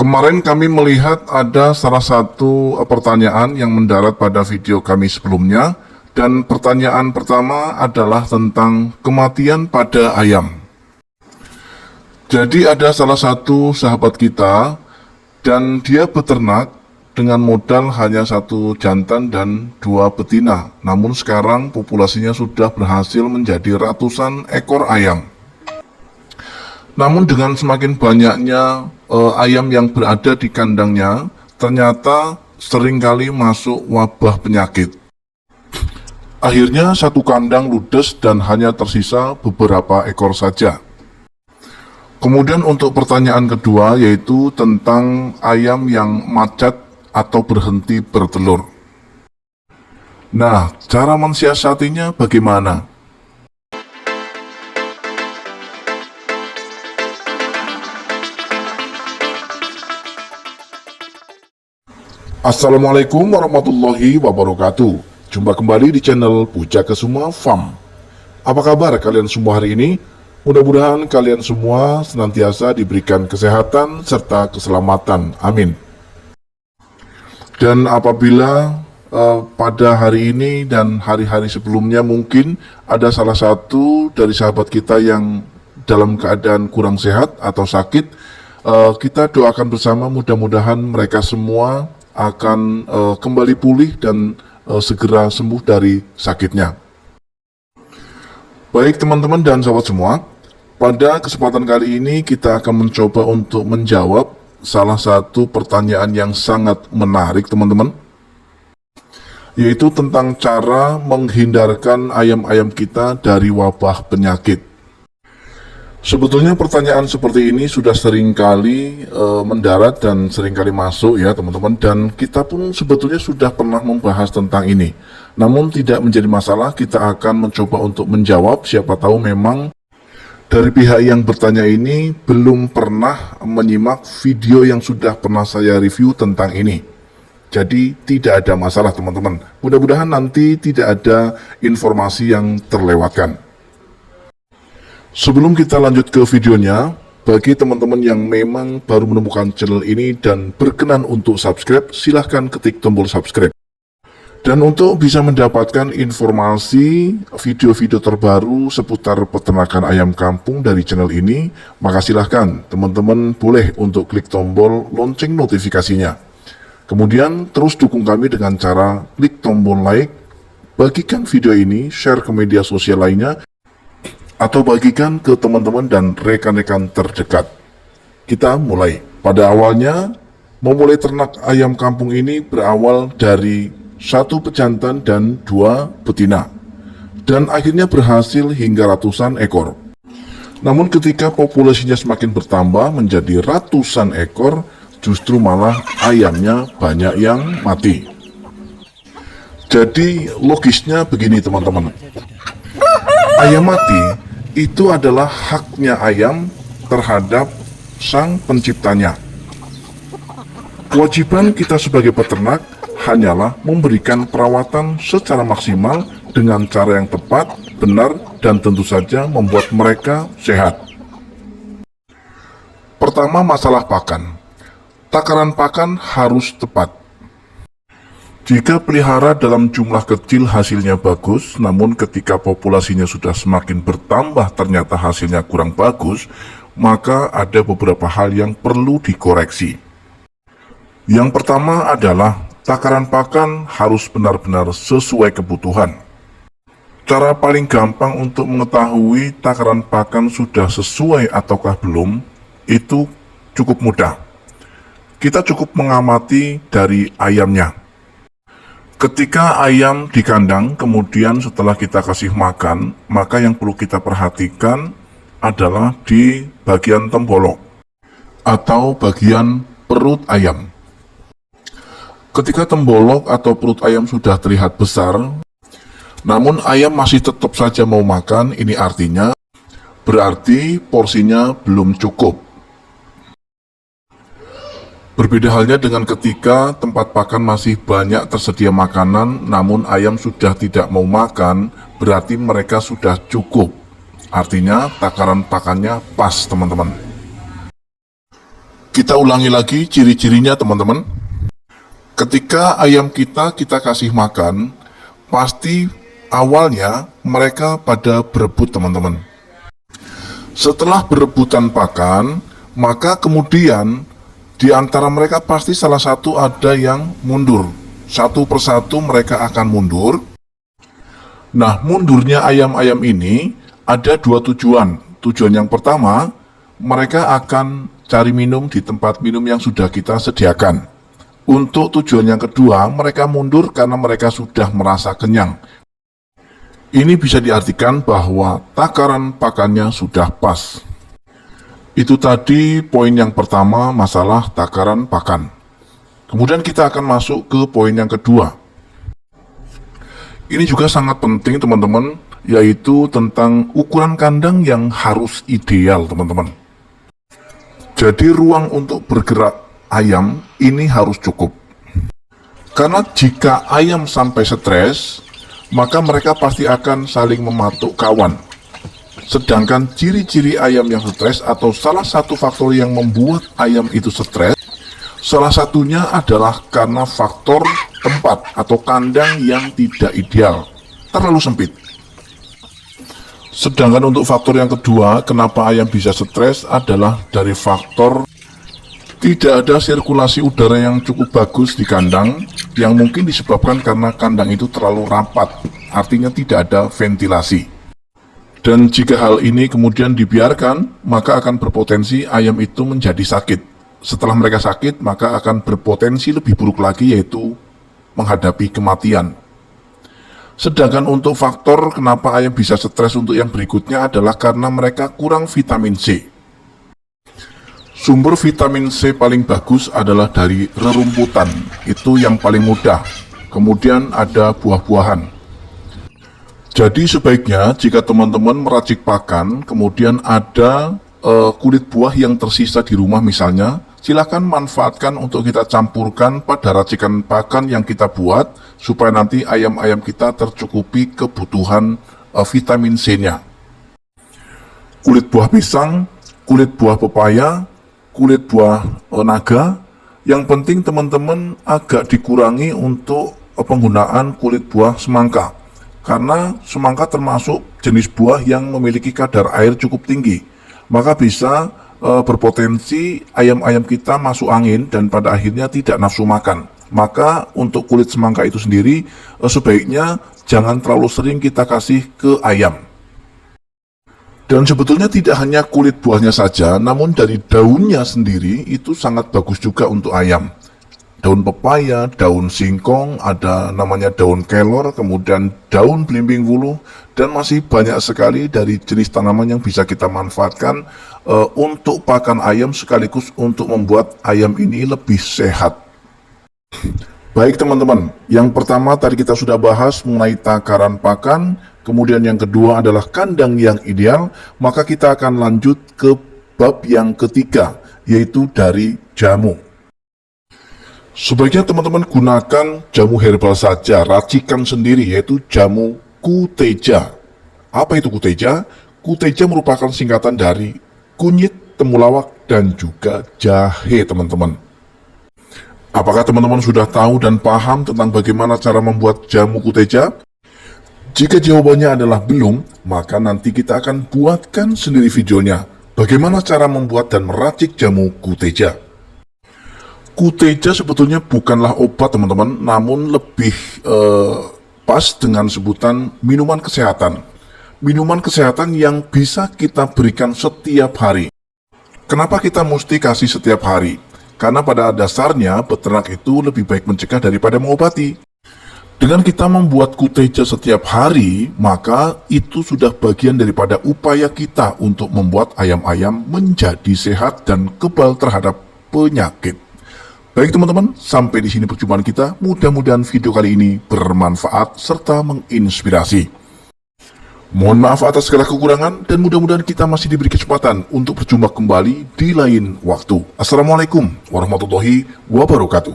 Kemarin kami melihat ada salah satu pertanyaan yang mendarat pada video kami sebelumnya, dan pertanyaan pertama adalah tentang kematian pada ayam. Jadi ada salah satu sahabat kita dan dia beternak dengan modal hanya 1 jantan dan 2 betina. Namun sekarang populasinya sudah berhasil menjadi ratusan ekor ayam. Namun dengan semakin banyaknya ayam yang berada di kandangnya, ternyata seringkali masuk wabah penyakit. Akhirnya satu kandang ludes dan hanya tersisa beberapa ekor saja. Kemudian untuk pertanyaan kedua, yaitu tentang ayam yang macet atau berhenti bertelur. Nah, cara mensiasatinya bagaimana? Assalamualaikum warahmatullahi wabarakatuh. Jumpa kembali di channel Puja Kesuma Farm. Apa kabar kalian semua hari ini? Mudah-mudahan kalian semua senantiasa diberikan kesehatan serta keselamatan. Amin. Dan apabila pada hari ini dan hari-hari sebelumnya mungkin ada salah satu dari sahabat kita yang dalam keadaan kurang sehat atau sakit, kita doakan bersama mudah-mudahan mereka semua akan kembali pulih dan segera sembuh dari sakitnya. Baik teman-teman dan sahabat semua, pada kesempatan kali ini kita akan mencoba untuk menjawab salah satu pertanyaan yang sangat menarik teman-teman, yaitu tentang cara menghindarkan ayam-ayam kita dari wabah penyakit. Sebetulnya pertanyaan seperti ini sudah sering kali mendarat dan sering kali masuk ya teman-teman, dan kita pun sebetulnya sudah pernah membahas tentang ini. Namun tidak menjadi masalah, kita akan mencoba untuk menjawab. Siapa tahu memang dari pihak yang bertanya ini belum pernah menyimak video yang sudah pernah saya review tentang ini. Jadi tidak ada masalah teman-teman. Mudah-mudahan nanti tidak ada informasi yang terlewatkan. Sebelum kita lanjut ke videonya, bagi teman-teman yang memang baru menemukan channel ini dan berkenan untuk subscribe, silahkan ketik tombol subscribe. Dan untuk bisa mendapatkan informasi video-video terbaru seputar peternakan ayam kampung dari channel ini, maka silahkan teman-teman boleh untuk klik tombol lonceng notifikasinya. Kemudian terus dukung kami dengan cara klik tombol like, bagikan video ini, share ke media sosial lainnya, atau bagikan ke teman-teman dan rekan-rekan terdekat. Kita mulai. Pada awalnya, memulai ternak ayam kampung ini berawal dari 1 pejantan dan 2 betina, dan akhirnya berhasil hingga ratusan ekor. Namun ketika populasinya semakin bertambah menjadi ratusan ekor, justru malah ayamnya banyak yang mati. Jadi logisnya begini teman-teman, ayam mati itu adalah haknya ayam terhadap sang penciptanya. Kewajiban kita sebagai peternak hanyalah memberikan perawatan secara maksimal dengan cara yang tepat, benar, dan tentu saja membuat mereka sehat. Pertama, masalah pakan. Takaran pakan harus tepat. Jika pelihara dalam jumlah kecil hasilnya bagus, namun ketika populasinya sudah semakin bertambah ternyata hasilnya kurang bagus, maka ada beberapa hal yang perlu dikoreksi. Yang pertama adalah takaran pakan harus benar-benar sesuai kebutuhan. Cara paling gampang untuk mengetahui takaran pakan sudah sesuai ataukah belum, itu cukup mudah. Kita cukup mengamati dari ayamnya. Ketika ayam di kandang, kemudian setelah kita kasih makan, maka yang perlu kita perhatikan adalah di bagian tembolok atau bagian perut ayam. Ketika tembolok atau perut ayam sudah terlihat besar, namun ayam masih tetap saja mau makan, ini artinya berarti porsinya belum cukup. Berbeda halnya dengan ketika tempat pakan masih banyak tersedia makanan, namun ayam sudah tidak mau makan, berarti mereka sudah cukup. Artinya takaran pakannya pas teman-teman. Kita ulangi lagi ciri-cirinya teman-teman. Ketika ayam kita kasih makan, pasti awalnya mereka pada berebut teman-teman. Setelah berebutan pakan, maka kemudian di antara mereka pasti salah satu ada yang mundur. Satu persatu mereka akan mundur. Nah, mundurnya ayam-ayam ini ada dua tujuan. Tujuan yang pertama, mereka akan cari minum di tempat minum yang sudah kita sediakan. Untuk tujuan yang kedua, mereka mundur karena mereka sudah merasa kenyang. Ini bisa diartikan bahwa takaran pakannya sudah pas. Itu tadi poin yang pertama, masalah takaran pakan. Kemudian kita akan masuk ke poin yang kedua. Ini juga sangat penting teman-teman, yaitu tentang ukuran kandang yang harus ideal teman-teman. Jadi ruang untuk bergerak ayam ini harus cukup. Karena jika ayam sampai stres, maka mereka pasti akan saling mematuk kawan. Sedangkan ciri-ciri ayam yang stres atau salah satu faktor yang membuat ayam itu stres, salah satunya adalah karena faktor tempat atau kandang yang tidak ideal, terlalu sempit. Sedangkan untuk faktor yang kedua, kenapa ayam bisa stres adalah dari faktor tidak ada sirkulasi udara yang cukup bagus di kandang, yang mungkin disebabkan karena kandang itu terlalu rapat, artinya tidak ada ventilasi. Dan jika hal ini kemudian dibiarkan, maka akan berpotensi ayam itu menjadi sakit. Setelah mereka sakit, maka akan berpotensi lebih buruk lagi, yaitu menghadapi kematian. Sedangkan untuk faktor kenapa ayam bisa stres untuk yang berikutnya adalah karena mereka kurang vitamin C. Sumber vitamin C paling bagus adalah dari rerumputan, itu yang paling mudah. Kemudian ada buah-buahan. Jadi sebaiknya jika teman-teman meracik pakan, kemudian ada kulit buah yang tersisa di rumah misalnya, silakan manfaatkan untuk kita campurkan pada racikan pakan yang kita buat, supaya nanti ayam-ayam kita tercukupi kebutuhan vitamin C-nya. Kulit buah pisang, kulit buah pepaya, kulit buah naga, yang penting teman-teman agak dikurangi untuk penggunaan kulit buah semangka, karena semangka termasuk jenis buah yang memiliki kadar air cukup tinggi, maka bisa berpotensi ayam-ayam kita masuk angin dan pada akhirnya tidak nafsu makan. Maka untuk kulit semangka itu sendiri sebaiknya jangan terlalu sering kita kasih ke ayam. Dan sebetulnya tidak hanya kulit buahnya saja, namun dari daunnya sendiri itu sangat bagus juga untuk ayam. Daun pepaya, daun singkong, ada namanya daun kelor, kemudian daun belimbing wuluh, dan masih banyak sekali dari jenis tanaman yang bisa kita manfaatkan untuk pakan ayam sekaligus untuk membuat ayam ini lebih sehat. Baik teman-teman, yang pertama tadi kita sudah bahas mengenai takaran pakan, kemudian yang kedua adalah kandang yang ideal, maka kita akan lanjut ke bab yang ketiga, yaitu dari jamu. Sebaiknya teman-teman gunakan jamu herbal saja, racikan sendiri, yaitu jamu Kuteja. Apa itu Kuteja? Kuteja merupakan singkatan dari kunyit, temulawak, dan juga jahe teman-teman. Apakah teman-teman sudah tahu dan paham tentang bagaimana cara membuat jamu Kuteja? Jika jawabannya adalah belum, maka nanti kita akan buatkan sendiri videonya. Bagaimana cara membuat dan meracik jamu Kuteja. Kuteja sebetulnya bukanlah obat teman-teman, namun lebih pas dengan sebutan minuman kesehatan. Minuman kesehatan yang bisa kita berikan setiap hari. Kenapa kita mesti kasih setiap hari? Karena pada dasarnya peternak itu lebih baik mencegah daripada mengobati. Dengan kita membuat Kuteja setiap hari, maka itu sudah bagian daripada upaya kita untuk membuat ayam-ayam menjadi sehat dan kebal terhadap penyakit. Baik teman-teman, sampai di sini perjumpaan kita. Mudah-mudahan video kali ini bermanfaat serta menginspirasi. Mohon maaf atas segala kekurangan dan mudah-mudahan kita masih diberi kesempatan untuk berjumpa kembali di lain waktu. Assalamualaikum warahmatullahi wabarakatuh.